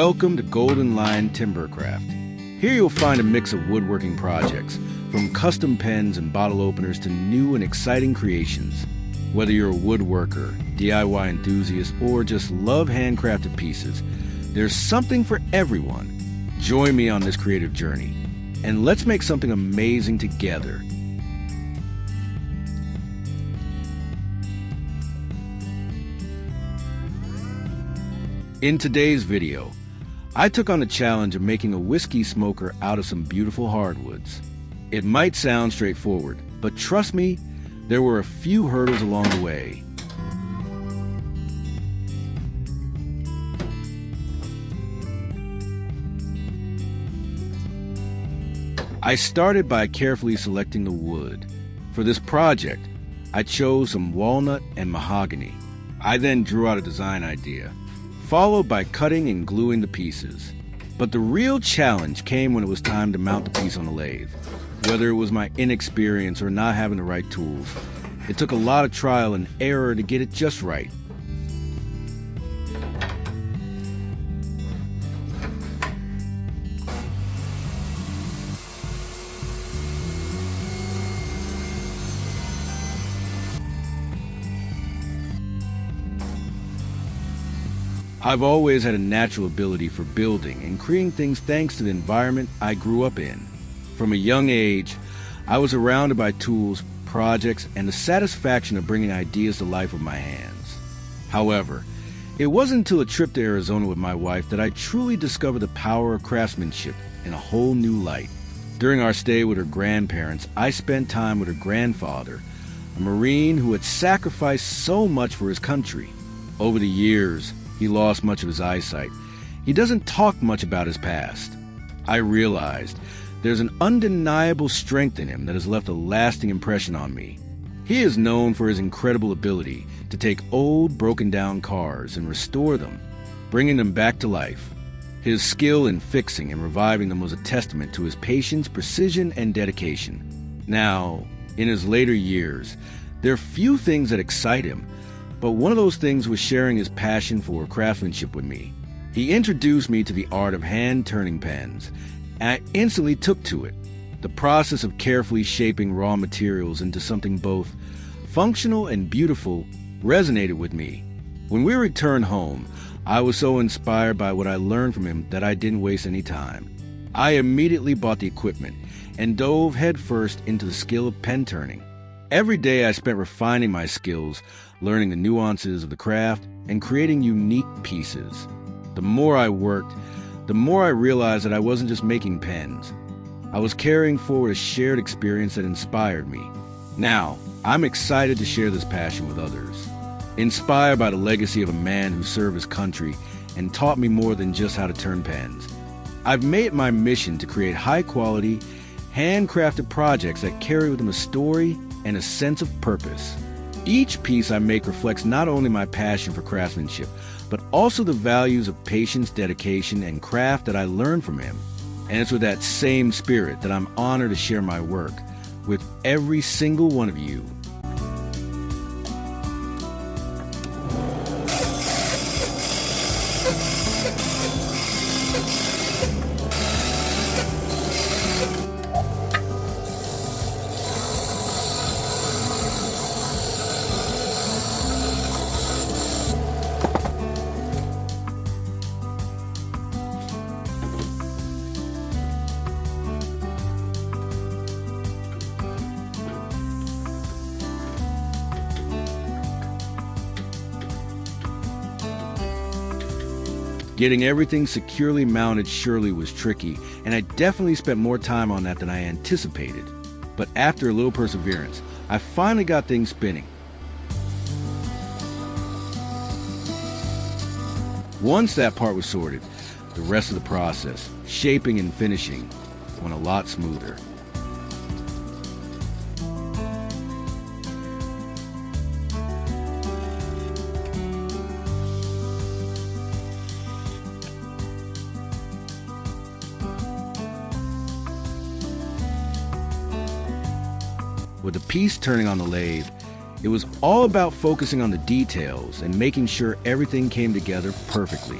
Welcome to Golden Lion Timbercraft. Here you'll find a mix of woodworking projects, from custom pens and bottle openers to new and exciting creations. Whether you're a woodworker, DIY enthusiast, or just love handcrafted pieces, there's something for everyone. Join me on this creative journey, and let's make something amazing together. In today's video, I took on the challenge of making a whiskey smoker out of some beautiful hardwoods. It might sound straightforward, but trust me, there were a few hurdles along the way. I started by carefully selecting the wood. For this project, I chose some walnut and mahogany. I then drew out a design idea, followed by cutting and gluing the pieces. But the real challenge came when it was time to mount the piece on the lathe. Whether it was my inexperience or not having the right tools, it took a lot of trial and error to get it just right. I've always had a natural ability for building and creating things thanks to the environment I grew up in. From a young age, I was surrounded by tools, projects, and the satisfaction of bringing ideas to life with my hands. However, it wasn't until a trip to Arizona with my wife that I truly discovered the power of craftsmanship in a whole new light. During our stay with her grandparents, I spent time with her grandfather, a Marine who had sacrificed so much for his country. Over the years, he lost much of his eyesight. He doesn't talk much about his past. I realized there's an undeniable strength in him that has left a lasting impression on me. He is known for his incredible ability to take old, broken-down cars and restore them, bringing them back to life. His skill in fixing and reviving them was a testament to his patience, precision, and dedication. Now, in his later years, there are few things that excite him, but one of those things was sharing his passion for craftsmanship with me. He introduced me to the art of hand-turning pens, and I instantly took to it. The process of carefully shaping raw materials into something both functional and beautiful resonated with me. When we returned home, I was so inspired by what I learned from him that I didn't waste any time. I immediately bought the equipment and dove headfirst into the skill of pen turning. Every day I spent refining my skills, learning the nuances of the craft, and creating unique pieces. The more I worked, the more I realized that I wasn't just making pens. I was carrying forward a shared experience that inspired me. Now, I'm excited to share this passion with others. Inspired by the legacy of a man who served his country and taught me more than just how to turn pens, I've made it my mission to create high-quality, handcrafted projects that carry with them a story and a sense of purpose. Each piece I make reflects not only my passion for craftsmanship, but also the values of patience, dedication, and craft that I learned from him. And it's with that same spirit that I'm honored to share my work with every single one of you. Getting everything securely mounted surely was tricky, and I definitely spent more time on that than I anticipated. But after a little perseverance, I finally got things spinning. Once that part was sorted, the rest of the process, shaping and finishing, went a lot smoother. With the piece turning on the lathe, it was all about focusing on the details and making sure everything came together perfectly.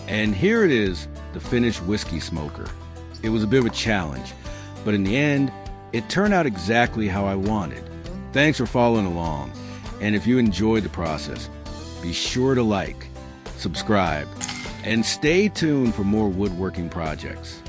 And here it is, the finished whiskey smoker. It was a bit of a challenge, but in the end, it turned out exactly how I wanted. Thanks for following along, and if you enjoyed the process, be sure to like, subscribe, and stay tuned for more woodworking projects.